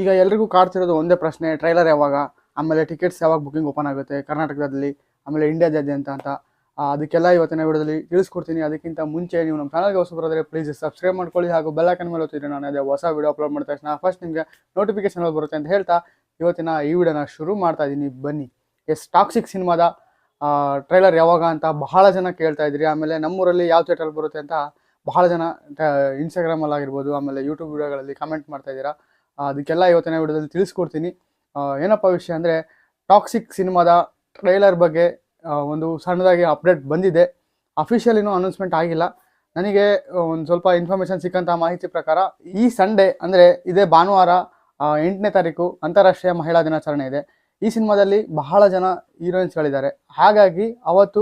ಈಗ ಎಲ್ರಿಗೂ ಕಾಡ್ತಿರೋದು ಒಂದೇ ಪ್ರಶ್ನೆ, ಟ್ರೈಲರ್ ಯಾವಾಗ, ಆಮೇಲೆ ಟಿಕೆಟ್ಸ್ ಯಾವಾಗ ಬುಕಿಂಗ್ ಓಪನ್ ಆಗುತ್ತೆ ಕರ್ನಾಟಕದಲ್ಲಿ, ಆಮೇಲೆ ಇಂಡಿಯಾದಾದ್ಯಂತ ಅಂತ. ಅದಕ್ಕೆಲ್ಲ ಇವತ್ತಿನ ವಿಡಿಯೋದಲ್ಲಿ ತಿಳಿಸ್ಕೊಡ್ತೀನಿ. ಅದಕ್ಕಿಂತ ಮುಂಚೆ ನೀವು ನಮ್ಮ ಚಾನಲ್ಗೆ ಹೊಸಬರಾದರೆ ಪ್ಲೀಸ್ ಸಬ್ಸ್ಕ್ರೈಬ್ ಮಾಡ್ಕೊಳ್ಳಿ ಹಾಗೂ ಬೆಲ್ ಐಕಾನ್ ಮೇಲೆ ಒತ್ತಿದ್ರೆ ನಾನು ಅದೇ ಹೊಸ ವಿಡಿಯೋ ಅಪ್ಲೋಡ್ ಮಾಡಿದ ತಕ್ಷಣ ಫಸ್ಟ್ ನಿಮಗೆ ನೋಟಿಫಿಕೇಶನ್ ಬರುತ್ತೆ ಅಂತ ಹೇಳ್ತಾ ಇವತ್ತಿನ ಈ ವಿಡಿಯೋನ ಶುರು ಮಾಡ್ತಾ ಇದ್ದೀನಿ. ಬನ್ನಿ. ಟಾಕ್ಸಿಕ್ ಸಿನಿಮಾದ ಟ್ರೈಲರ್ ಯಾವಾಗ ಅಂತ ಬಹಳ ಜನ ಕೇಳ್ತಾ ಇದ್ರಿ. ಆಮೇಲೆ ನಮ್ಮೂರಲ್ಲಿ ಯಾವ ಥಿಯೇಟರ್ ಬರುತ್ತೆ ಅಂತ ಬಹಳ ಜನ ಇನ್ಸ್ಟಾಗ್ರಾಮಲ್ಲಿ ಆಗಿರ್ಬೋದು, ಆಮೇಲೆ ಯೂಟ್ಯೂಬ್ ವಿಡಿಯೋಗಳಲ್ಲಿ ಕಮೆಂಟ್ ಮಾಡ್ತಾ ಇದ್ದೀರಾ. ಅದಕ್ಕೆಲ್ಲ ಇವತ್ತಿನ ವಿಡಿಯೋದಲ್ಲಿ ತಿಳಿಸ್ಕೊಡ್ತೀನಿ. ಏನಪ್ಪ ವಿಷಯ ಅಂದರೆ, ಟಾಕ್ಸಿಕ್ ಸಿನಿಮಾದ ಟ್ರೈಲರ್ ಬಗ್ಗೆ ಒಂದು ಸಣ್ಣದಾಗಿ ಅಪ್ಡೇಟ್ ಬಂದಿದೆ. ಅಫಿಷಿಯಲ್ ಇನ್ನೂ ಅನೌನ್ಸ್ಮೆಂಟ್ ಆಗಿಲ್ಲ. ನನಗೆ ಒಂದು ಸ್ವಲ್ಪ ಇನ್ಫಾರ್ಮೇಷನ್ ಸಿಕ್ಕಂಥ ಮಾಹಿತಿ ಪ್ರಕಾರ ಈ ಸಂಡೇ ಅಂದರೆ ಇದೇ ಭಾನುವಾರ 8ನೇ ತಾರೀಕು ಅಂತಾರಾಷ್ಟ್ರೀಯ ಮಹಿಳಾ ದಿನಾಚರಣೆ ಇದೆ. ಈ ಸಿನಿಮಾದಲ್ಲಿ ಬಹಳ ಜನ ಹೀರೋಯಿನ್ಸ್ಗಳಿದ್ದಾರೆ. ಹಾಗಾಗಿ ಅವತ್ತು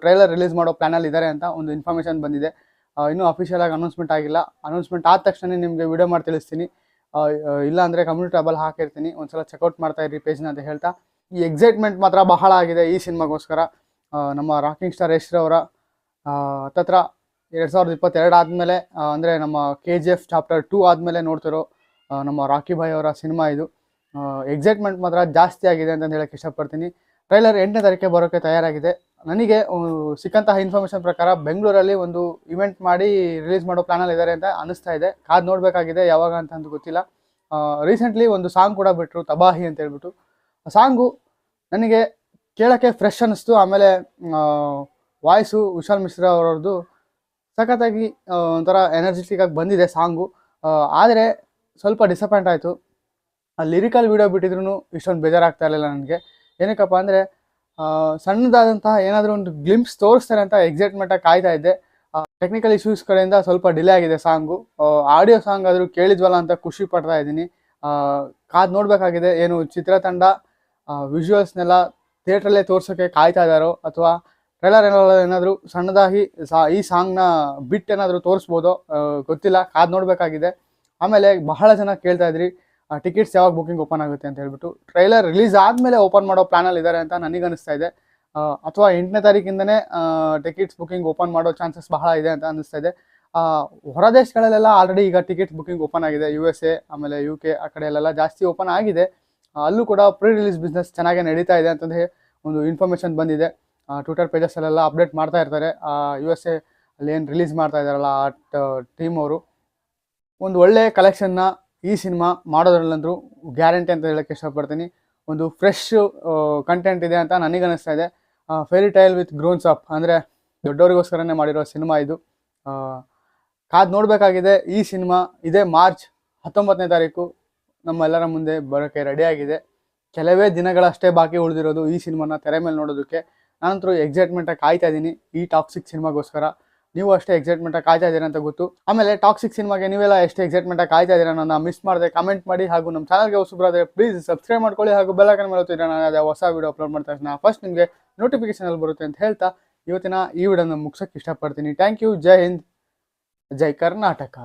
ಟ್ರೈಲರ್ ರಿಲೀಸ್ ಮಾಡೋ ಪ್ಲ್ಯಾನಲ್ಲಿ ಇದ್ದಾರೆ ಅಂತ ಒಂದು ಇನ್ಫಾರ್ಮೇಷನ್ ಬಂದಿದೆ. ಇನ್ನೂ ಅಫಿಷಿಯಲ್ ಆಗಿ ಅನೌನ್ಸ್ಮೆಂಟ್ ಆಗಿಲ್ಲ. ಅನೌನ್ಸ್ಮೆಂಟ್ ಆದ ತಕ್ಷಣ ನಿಮಗೆ ವಿಡಿಯೋ ಮಾಡಿ ತಿಳಿಸ್ತೀನಿ. ಇಲ್ಲ ಅಂದರೆ ಕಮ್ಯುನಿಟಿ ಟ್ಯಾಬಲ್ಲಿ ಹಾಕಿರ್ತೀನಿ, ಒಂದ್ಸಲ ಚೆಕ್ಔಟ್ ಮಾಡ್ತಾ ಇರಿ ಪೇಜ್ನ ಅಂತ ಹೇಳ್ತಾ, ಈ ಎಕ್ಸೈಟ್ಮೆಂಟ್ ಮಾತ್ರ ಬಹಳ ಆಗಿದೆ ಈ ಸಿನಿಮಾಗೋಸ್ಕರ. ನಮ್ಮ ರಾಕಿಂಗ್ ಸ್ಟಾರ್ ಯಶ್ ಅವರ ಹತ್ತತ್ರ 2022 ಆದಮೇಲೆ, ಅಂದರೆ ನಮ್ಮ KGF ಚಾಪ್ಟರ್ 2 ಆದಮೇಲೆ ನೋಡ್ತಿರೋ ನಮ್ಮ ರಾಕಿ ಭಾಯ್ ಅವರ ಸಿನಿಮಾ ಇದು. ಎಕ್ಸೈಟ್ಮೆಂಟ್ ಮಾತ್ರ ಜಾಸ್ತಿ ಆಗಿದೆ ಅಂತ ಹೇಳಕ್ಕೆ ಇಷ್ಟಪಡ್ತೀನಿ. ಟ್ರೈಲರ್ 8ನೇ ತಾರೀಕಿಗೆ ಬರೋಕ್ಕೆ ತಯಾರಾಗಿದೆ. ನನಗೆ ಸಿಕ್ಕಂತಹ ಇನ್ಫಾರ್ಮೇಷನ್ ಪ್ರಕಾರ ಬೆಂಗಳೂರಲ್ಲಿ ಒಂದು ಇವೆಂಟ್ ಮಾಡಿ ರಿಲೀಸ್ ಮಾಡೋ ಪ್ಲಾನಲ್ಲಿ ಇದ್ದಾರೆ ಅಂತ ಅನಿಸ್ತಾ ಇದೆ. ಕಾದು ನೋಡಬೇಕಾಗಿದೆ ಯಾವಾಗ ಅಂತ ಗೊತ್ತಿಲ್ಲ. ರೀಸೆಂಟ್ಲಿ ಒಂದು ಸಾಂಗ್ ಕೂಡ ಬಿಟ್ಟರು, ತಬಾಹಿ ಅಂತ ಹೇಳ್ಬಿಟ್ಟು. ಆ ಸಾಂಗು ನನಗೆ ಕೇಳೋಕ್ಕೆ ಫ್ರೆಶ್ ಅನ್ನಿಸ್ತು. ಆಮೇಲೆ ವಾಯ್ಸು ವಿಶಾಲ್ ಮಿಶ್ರಾ ಅವರದ್ದು ಸಖತ್ತಾಗಿ ಒಂಥರ ಎನರ್ಜೆಟಿಕ್ ಆಗಿ ಬಂದಿದೆ ಸಾಂಗು. ಆದರೆ ಸ್ವಲ್ಪ ಡಿಸಪಾಯಿಂಟ್ ಆಯಿತು. ಆ ಲಿರಿಕಲ್ ವಿಡಿಯೋ ಬಿಟ್ಟಿದ್ರು ಇಷ್ಟೊಂದು ಬೇಜಾರಾಗ್ತಾ ಇರಲಿಲ್ಲ ನನಗೆ. ಏನಕ್ಕಪ್ಪ ಅಂದರೆ, ಸಣ್ಣದಾದಂತಹ ಏನಾದರೂ ಒಂದು ಗ್ಲಿಂಪ್ಸ್ ತೋರಿಸ್ತಾರೆ ಅಂತ ಎಕ್ಸೈಟ್ಮೆಂಟಾಗಿ ಕಾಯ್ತಾ ಇದ್ದೆ. ಟೆಕ್ನಿಕಲ್ ಇಶ್ಯೂಸ್ ಕಡೆಯಿಂದ ಸ್ವಲ್ಪ ಡಿಲೇ ಆಗಿದೆ ಸಾಂಗು. ಆಡಿಯೋ ಸಾಂಗ್ ಆದರೂ ಕೇಳಿದ್ವಲ್ಲ ಅಂತ ಖುಷಿ ಪಡ್ತಾ ಇದ್ದೀನಿ. ಕಾದು ನೋಡಬೇಕಾಗಿದೆ ಏನು ಚಿತ್ರತಂಡ ವಿಜುವಲ್ಸ್ನೆಲ್ಲ ಥಿಯೇಟ್ರಲ್ಲೇ ತೋರ್ಸೋಕ್ಕೆ ಕಾಯ್ತಾ ಇದ್ದಾರೋ, ಅಥವಾ ಟ್ರೈಲರ್ ಏನಾದರೂ ಸಣ್ಣದಾಗಿ ಈ ಸಾಂಗ್ನ ಬಿಟ್ಟು ಏನಾದರೂ ತೋರಿಸ್ಬೋದೋ ಗೊತ್ತಿಲ್ಲ. ಕಾದು ನೋಡಬೇಕಾಗಿದೆ. ಆಮೇಲೆ ಬಹಳ ಜನ ಕೇಳ್ತಾ ಇದ್ರಿ ಟಿಕೆಟ್ಸ್ ಯಾವಾಗ ಬುಕಿಂಗ್ ಓಪನ್ ಆಗುತ್ತೆ ಅಂತ ಹೇಳ್ಬಿಟ್ಟು. ಟ್ರೈಲರ್ ರಿಲೀಸ್ ಆದಮೇಲೆ ಓಪನ್ ಮಾಡೋ ಪ್ಲ್ಯಾನಲ್ಲಿ ಇದ್ದಾರೆ ಅಂತ ನನಗನ್ನಿಸ್ತಾ ಇದೆ. ಅಥವಾ 8ನೇ ತಾರೀಕಿಂದನೇ ಟಿಕೆಟ್ಸ್ ಬುಕಿಂಗ್ ಓಪನ್ ಮಾಡೋ ಚಾನ್ಸಸ್ ಬಹಳ ಇದೆ ಅಂತ ಅನ್ನಿಸ್ತಾ ಇದೆ. ಹೊರ ದೇಶಗಳಲ್ಲೆಲ್ಲ ಆಲ್ರೆಡಿ ಈಗ ಟಿಕೆಟ್ಸ್ ಬುಕಿಂಗ್ ಓಪನ್ ಆಗಿದೆ. USA ಆಮೇಲೆ UK ಆ ಕಡೆಯಲ್ಲೆಲ್ಲ ಜಾಸ್ತಿ ಓಪನ್ ಆಗಿದೆ. ಅಲ್ಲೂ ಕೂಡ ಪ್ರೀ ರಿಲೀಸ್ ಬಿಸ್ನೆಸ್ ಚೆನ್ನಾಗೇ ನಡೀತಾ ಇದೆ ಅಂತಂದರೆ ಒಂದು ಇನ್ಫಾರ್ಮೇಷನ್ ಬಂದಿದೆ. ಟ್ವಿಟರ್ ಪೇಜಸ್ಸಲ್ಲೆಲ್ಲ ಅಪ್ಡೇಟ್ ಮಾಡ್ತಾ ಇರ್ತಾರೆ. USA ಅಲ್ಲಿ ಏನು ರಿಲೀಸ್ ಮಾಡ್ತಾ ಇದ್ದಾರಲ್ಲ ಆ ಟೀಮ್ ಅವರು ಒಂದು ಒಳ್ಳೆ ಕಲೆಕ್ಷನ್ನ ಈ ಸಿನಿಮಾ ಮಾಡೋದ್ರಲ್ಲಂದ್ರೂ ಗ್ಯಾರಂಟಿ ಅಂತ ಹೇಳೋಕ್ಕೆ ಇಷ್ಟಪಡ್ತೀನಿ. ಒಂದು ಫ್ರೆಶ್ ಕಂಟೆಂಟ್ ಇದೆ ಅಂತ ನನಗನ್ನಿಸ್ತಾ ಇದೆ. ಫೇರಿ ಟೈಲ್ ವಿತ್ ಗ್ರೋನ್ಸ್ ಅಪ್ ಅಂದರೆ ದೊಡ್ಡವರಿಗೋಸ್ಕರನೇ ಮಾಡಿರೋ ಸಿನಿಮಾ ಇದು. ಕಾದು ನೋಡಬೇಕಾಗಿದೆ. ಈ ಸಿನಿಮಾ ಇದೇ ಮಾರ್ಚ್ 19ನೇ ತಾರೀಕು ನಮ್ಮೆಲ್ಲರ ಮುಂದೆ ಬರೋಕ್ಕೆ ರೆಡಿಯಾಗಿದೆ. ಕೆಲವೇ ದಿನಗಳಷ್ಟೇ ಬಾಕಿ ಉಳಿದಿರೋದು ಈ ಸಿನಿಮಾನ ತೆರೆ ಮೇಲೆ ನೋಡೋದಕ್ಕೆ. ನಾನಂತರೂ ಎಕ್ಸೈಟ್ಮೆಂಟಾಗಿ ಕಾಯ್ತಾ ಇದ್ದೀನಿ ಈ ಟಾಕ್ಸಿಕ್ ಸಿನಿಮಾಗೋಸ್ಕರ. ನೀವು ಅಷ್ಟೇ ಎಕ್ಸೈಟ್ಮೆಂಟಾಗಿ ಕಾಯ್ತಾ ಇದ್ದೀರಾ ಅಂತ ಗೊತ್ತು. ಆಮೇಲೆ ಟಾಕ್ಸಿಕ್ ಸಿನಿಮಾಗೆ ನೀವೆಲ್ಲ ಎಷ್ಟು ಎಕ್ಸೈಟ್ಮೆಂಟಾಗಿ ಕಾಯ್ತಾ ಇದ್ದೀರಾ ನನ್ನ ಮಿಸ್ ಮಾಡದೆ ಕಮೆಂಟ್ ಮಾಡಿ. ಹಾಗೂ ನಮ್ಮ ಚಾನಲ್ಗೆ ಹೊಸಬರಾದರೆ ಪ್ಲೀಸ್ ಸಬ್ಸ್ಕ್ರೈಬ್ ಮಾಡ್ಕೊಳ್ಳಿ ಹಾಗೂ ಬೆಲ್ ಐಕಾನ್ ಮೇಲೆ ಒತ್ತಿದ್ರೆ ನಾನು ಅದೇ ಹೊಸ ವಿಡಿಯೋ ಅಪ್ಲೋಡ್ ಮಾಡಿದ ತಕ್ಷಣ ಫಸ್ಟ್ ನಿಮಗೆ ನೋಟಿಫಿಕೇಶನ್ ಬರುತ್ತೆ ಅಂತ ಹೇಳ್ತಾ ಇವತ್ತಿನ ಈ ವಿಡಿಯೋನ ಮುಗಿಸೋಕ್ಕೆ ಇಷ್ಟಪಡ್ತೀನಿ. Thank you. ಜೈ ಹಿಂದ್, ಜೈ ಕರ್ನಾಟಕ.